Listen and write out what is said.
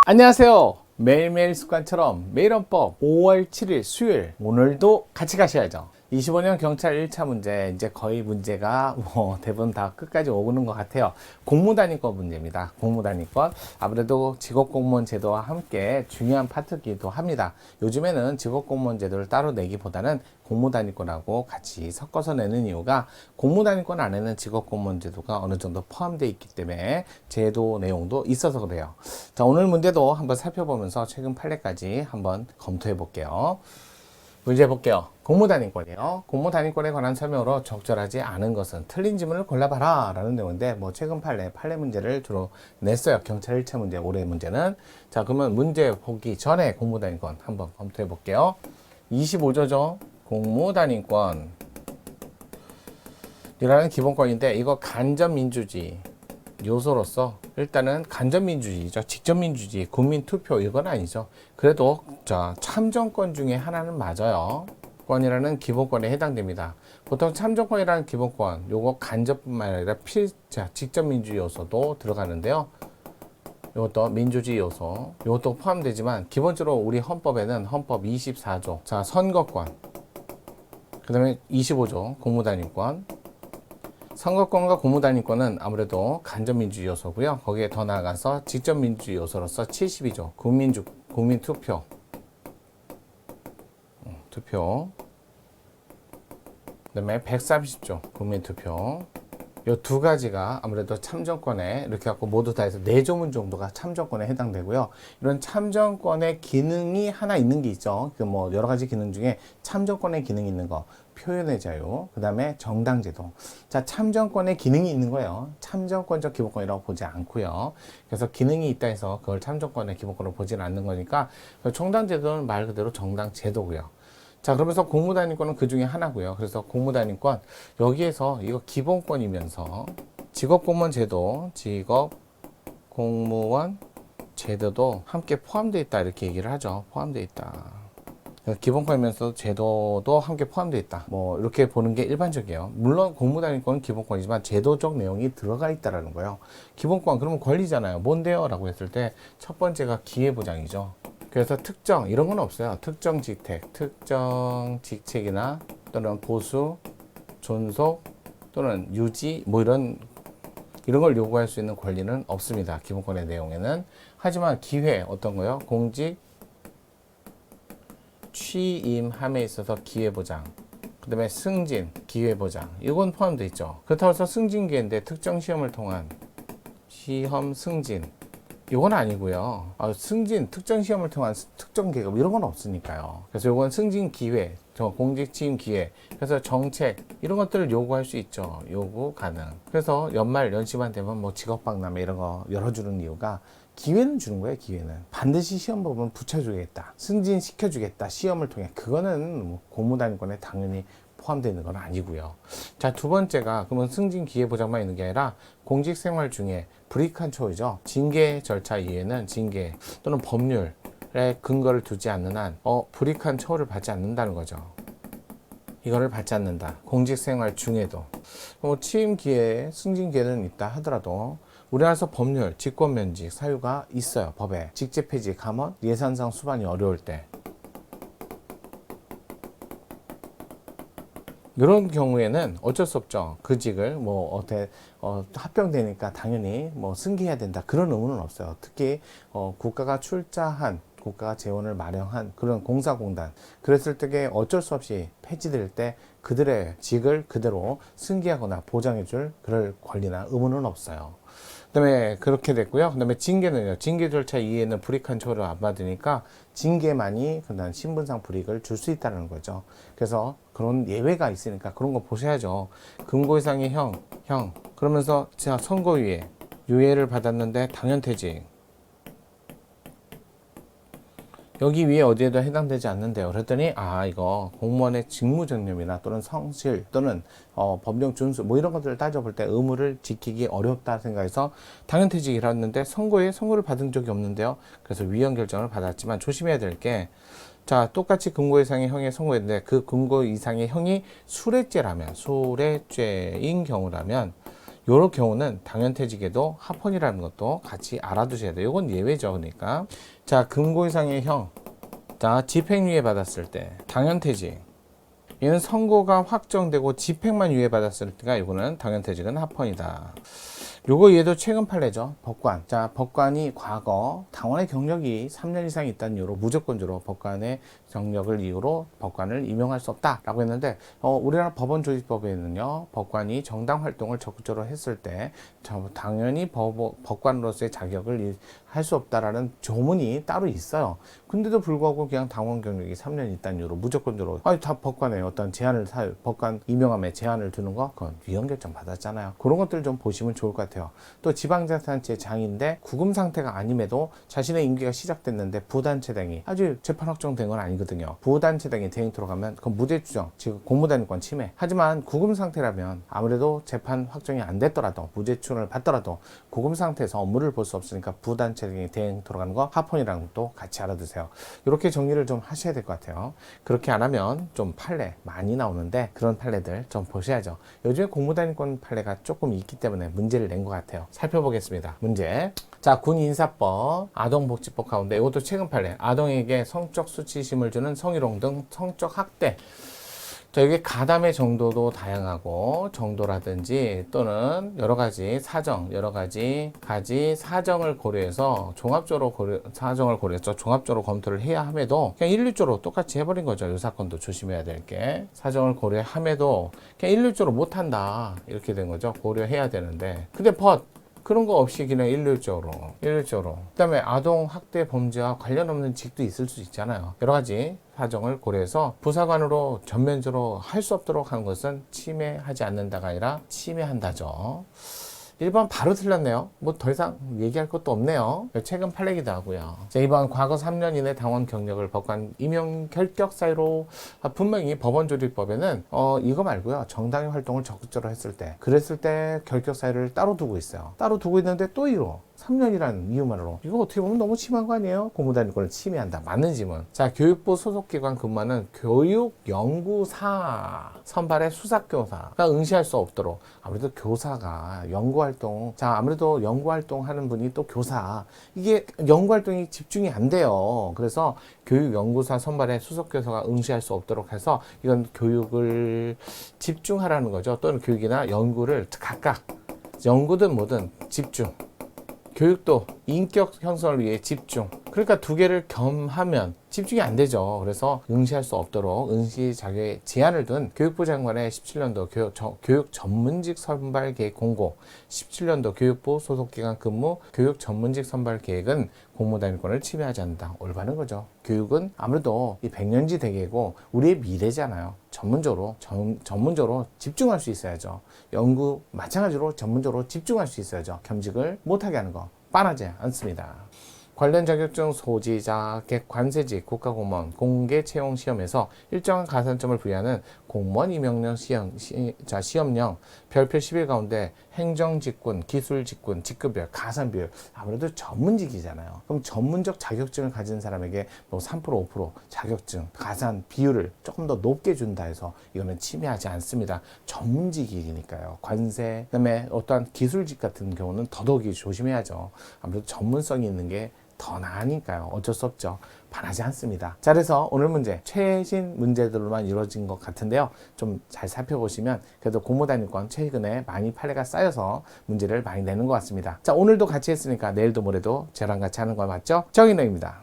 안녕하세요. 매일매일 습관처럼 매일헌법 5월 7일 수요일 오늘도 같이 가셔야죠. 25년 경찰 1차 문제 이제 거의 문제가 대부분 다 끝까지 오는 것 같아요. 공무단위권 문제입니다. 공무단위권 아무래도 직업공무원 제도와 함께 중요한 파트이기도 합니다. 요즘에는 직업공무원 제도를 따로 내기보다는 공무단위권하고 같이 섞어서 내는 이유가 공무단위권 안에는 직업공무원 제도가 어느 정도 포함되어 있기 때문에 제도 내용도 있어서 그래요. 자, 오늘 문제도 한번 살펴보면서 최근 판례까지 한번 검토해 볼게요. 문제 볼게요. 공무단위권이요. 공무단위권에 관한 설명으로 적절하지 않은 것은 틀린 지문을 골라봐라 라는 내용인데 최근 판례 문제를 주로 냈어요. 경찰 1차 문제, 올해 문제는. 자, 그러면 문제 보기 전에 공무단위권 한번 검토해 볼게요. 25조죠. 공무단위권 이라는 기본권인데 이거 간접민주주의 요소로서 일단은 간접민주주의죠. 직접민주주의, 국민투표 이건 아니죠. 그래도 자 참정권 중에 하나는 맞아요. 권이라는 기본권에 해당됩니다. 보통 참정권이라는 기본권 요거 간접뿐만 아니라 직접민주주의 요소도 들어가는데요. 이것도 민주주의 요소 이것도 포함되지만 기본적으로 우리 헌법에는 헌법 24조 자 선거권 그 다음에 25조 공무단위권 선거권과 공무단위권은 아무래도 간접민주주의 요소고요. 거기에 더 나아가서 직접민주주의 요소로서 72조 국민투표 투표 그 다음에 130조 국민투표 이 두 가지가 아무래도 참정권에 이렇게 갖고 모두 다 해서 4조문 정도가 참정권에 해당되고요. 이런 참정권의 기능이 하나 있는 게 있죠. 그 뭐 여러 가지 기능 중에 참정권의 기능이 있는 거, 표현의 자유, 그 다음에 정당제도. 자, 참정권의 기능이 있는 거예요. 참정권적 기본권이라고 보지 않고요. 그래서 기능이 있다 해서 그걸 참정권의 기본권으로 보지는 않는 거니까 정당제도는 말 그대로 정당제도고요. 자, 그러면서 공무단위권은 그 중에 하나고요. 그래서 공무단위권 여기에서 이거 기본권이면서 직업공무원 제도, 직업공무원 제도도 함께 포함되어 있다 이렇게 얘기를 하죠. 포함되어 있다. 기본권이면서 제도도 함께 포함되어 있다. 뭐 이렇게 보는 게 일반적이에요. 물론 공무단위권은 기본권이지만 제도적 내용이 들어가 있다라는 거예요. 기본권 그러면 권리잖아요. 뭔데요? 라고 했을 때 첫 번째가 기회보장이죠. 그래서 특정 이런 건 없어요. 특정 직책이나 또는 보수, 존속 또는 유지 뭐 이런 걸 요구할 수 있는 권리는 없습니다. 기본권의 내용에는. 하지만 기회 어떤 거요? 공직 취임함에 있어서 기회보장 그 다음에 승진 기회보장 이건 포함되어 있죠. 그렇다고 해서 승진기회인데 특정 시험을 통한 시험 승진 이건 아니고요. 승진, 특정 시험을 통한 특정 계급 이런 건 없으니까요. 그래서 이건 승진 기회, 공직 취임 기회, 그래서 정책 이런 것들을 요구할 수 있죠. 요구 가능. 그래서 연말 연시만 되면 뭐 직업박람회 이런 거 열어주는 이유가 기회는 주는 거예요. 기회는 반드시 시험 보면 붙여주겠다, 승진시켜주겠다, 시험을 통해. 그거는 뭐 공무단위권에 당연히 포함되는 건 아니고요. 자, 두 번째가 그러면 승진 기회 보장만 있는 게 아니라 공직 생활 중에 불이익한 처우죠. 징계 절차 이외에는 징계 또는 법률에 근거를 두지 않는 한 불이익한 처우를 받지 않는다는 거죠. 이거를 받지 않는다. 공직 생활 중에도 취임 기회, 승진 기회는 있다 하더라도 우리나라에서 법률, 직권면직 사유가 있어요. 법에 직제 폐지, 감원, 예산상 수반이 어려울 때 이런 경우에는 어쩔 수 없죠. 그 직을 합병되니까 당연히 승계해야 된다. 그런 의무는 없어요. 특히 국가가 출자한 국가가 재원을 마련한 그런 공사공단 그랬을 때에 어쩔 수 없이 폐지될 때 그들의 직을 그대로 승계하거나 보장해줄 그럴 권리나 의무는 없어요. 그 다음에 그렇게 됐고요. 그 다음에 징계는요. 징계 절차 이외에는 불이익한 처우를 안 받으니까 징계만이 그다음 신분상 불이익을 줄 수 있다는 거죠. 그래서 그런 예외가 있으니까 그런 거 보셔야죠. 금고 이상의 형 그러면서 자 선고유예 유예를 받았는데 당연퇴직 여기 위에 어디에도 해당되지 않는데요. 그랬더니 이거 공무원의 직무정념이나 또는 성실 또는 법령 준수 뭐 이런 것들을 따져볼 때 의무를 지키기 어렵다 생각해서 당연퇴직을 했는데 선고를 받은 적이 없는데요. 그래서 위헌 결정을 받았지만 조심해야 될 게 자, 똑같이 금고 이상의 형에 선고했는데 그 금고 이상의 형이 수뢰죄인 경우라면 요런 경우는 당연퇴직에도 하폰이라는 것도 같이 알아두셔야 돼요. 이건 예외죠. 그러니까 자, 금고 이상의 형, 자, 집행유예 받았을 때 당연퇴직, 얘는 선고가 확정되고 집행만 유예받았을 때가 이거는 당연퇴직은 하폰이다. 요거 얘도 최근 판례죠. 법관. 자, 법관이 과거 당원의 경력이 3년 이상 있다는 이유로 무조건적으로 법관의 경력을 이유로 법관을 임용할 수 없다라고 했는데 우리나라 법원조직법에는요, 법관이 정당 활동을 적극적으로 했을 때 당연히 법관으로서의 자격을 할 수 없다라는 조문이 따로 있어요. 근데도 불구하고 그냥 당원 경력이 3년 있다는 이유로 무조건적으로 다 법관에 어떤 제한을 법관 임명함에 제한을 두는 거 그건 위헌 결정 받았잖아요. 그런 것들 좀 보시면 좋을 것 같아요. 또 지방자치단체 장인데 구금 상태가 아님에도 자신의 임기가 시작됐는데 부단체당이 아주 재판 확정된 건 아니거든요. 부단체당이 대행 들어가면 그건 무죄추정, 즉 공무단위권 침해. 하지만 구금 상태라면 아무래도 재판 확정이 안 됐더라도 무죄추정을 받더라도 구금 상태에서 업무를 볼 수 없으니까 부단체당이 대행 들어가는 거 하폰이라는 것도 같이 알아두세요. 이렇게 정리를 좀 하셔야 될 것 같아요. 그렇게 안 하면 좀 판례 많이 나오는데 그런 판례들 좀 보셔야죠. 요즘에 공무단위권 판례가 조금 있기 때문에 문제를 낸 것 같아요. 살펴보겠습니다. 문제. 자, 군인사법, 아동복지법 가운데 이것도 최근 판례. 아동에게 성적 수치심을 주는 성희롱 등 성적 학대. 자, 이게 가담의 정도도 다양하고 정도라든지 또는 여러 가지 사정, 여러 가지 사정을 고려해서 사정을 고려해서 종합적으로 검토를 해야 함에도 그냥 일률적으로 똑같이 해버린 거죠. 이 사건도 조심해야 될 게 사정을 고려함에도 그냥 일률적으로 못한다 이렇게 된 거죠. 고려해야 되는데 근데 그런 거 없이 그냥 일률적으로. 그다음에 아동 학대 범죄와 관련 없는 직도 있을 수 있잖아요. 여러 가지 사정을 고려해서 부사관으로 전면적으로 할 수 없도록 하는 것은 침해하지 않는다가 아니라 침해한다죠. 1번 바로 틀렸네요. 뭐 더 이상 얘기할 것도 없네요. 최근 판례기도 하고요. 자, 2번 과거 3년 이내 당원 경력을 법관 임용 결격 사유로 분명히 법원조직법에는 이거 말고요. 정당의 활동을 적극적으로 했을 때 그랬을 때 결격 사유를 따로 두고 있어요. 따로 두고 있는데 또 이거 3년이라는 이유만으로 이거 어떻게 보면 너무 심한 거 아니에요? 고무단위권을 침해한다. 맞는 지문. 자, 교육부 소속기관 근무하는 교육연구사 선발의 수석교사가 응시할 수 없도록 아무래도 교사가 연구활동 아무래도 연구활동 하는 분이 또 교사 이게 연구활동이 집중이 안 돼요. 그래서 교육연구사 선발의 수석교사가 응시할 수 없도록 해서 이건 교육을 집중하라는 거죠. 또는 교육이나 연구를 각각 연구든 뭐든 집중 교육도 인격 형성을 위해 집중. 그러니까 두 개를 겸하면 집중이 안 되죠. 그래서 응시할 수 없도록 응시 자격에 제한을 둔 교육부 장관의 17년도 교육 전문직 선발 계획 공고, 17년도 교육부 소속기관 근무 교육 전문직 선발 계획은 공무단위권을 침해하지 않는다. 올바른 거죠. 교육은 아무래도 이 백년지 대계고 우리의 미래잖아요. 전문적으로 집중할 수 있어야죠. 연구 마찬가지로 전문적으로 집중할 수 있어야죠. 겸직을 못하게 하는 거 빤하지 않습니다. 관련 자격증 소지자, 관세직, 국가공무원, 공개 채용 시험에서 일정한 가산점을 부여하는 공무원 임용령 시험령, 별표 10일 가운데 행정직군, 기술직군, 직급별, 가산비율, 아무래도 전문직이잖아요. 그럼 전문적 자격증을 가진 사람에게 뭐 3%, 5% 자격증, 가산 비율을 조금 더 높게 준다 해서 이거는 침해하지 않습니다. 전문직이니까요. 관세, 그다음에 어떠한 기술직 같은 경우는 더더욱이 조심해야죠. 아무래도 전문성이 있는 게 더 나으니까요. 어쩔 수 없죠. 반하지 않습니다. 자, 그래서 오늘 문제 최신 문제들로만 이루어진 것 같은데요. 좀 잘 살펴보시면 그래도 공무단위권 최근에 많이 판례가 쌓여서 문제를 많이 내는 것 같습니다. 자, 오늘도 같이 했으니까 내일도 모레도 저랑 같이 하는 거 맞죠? 정인호입니다.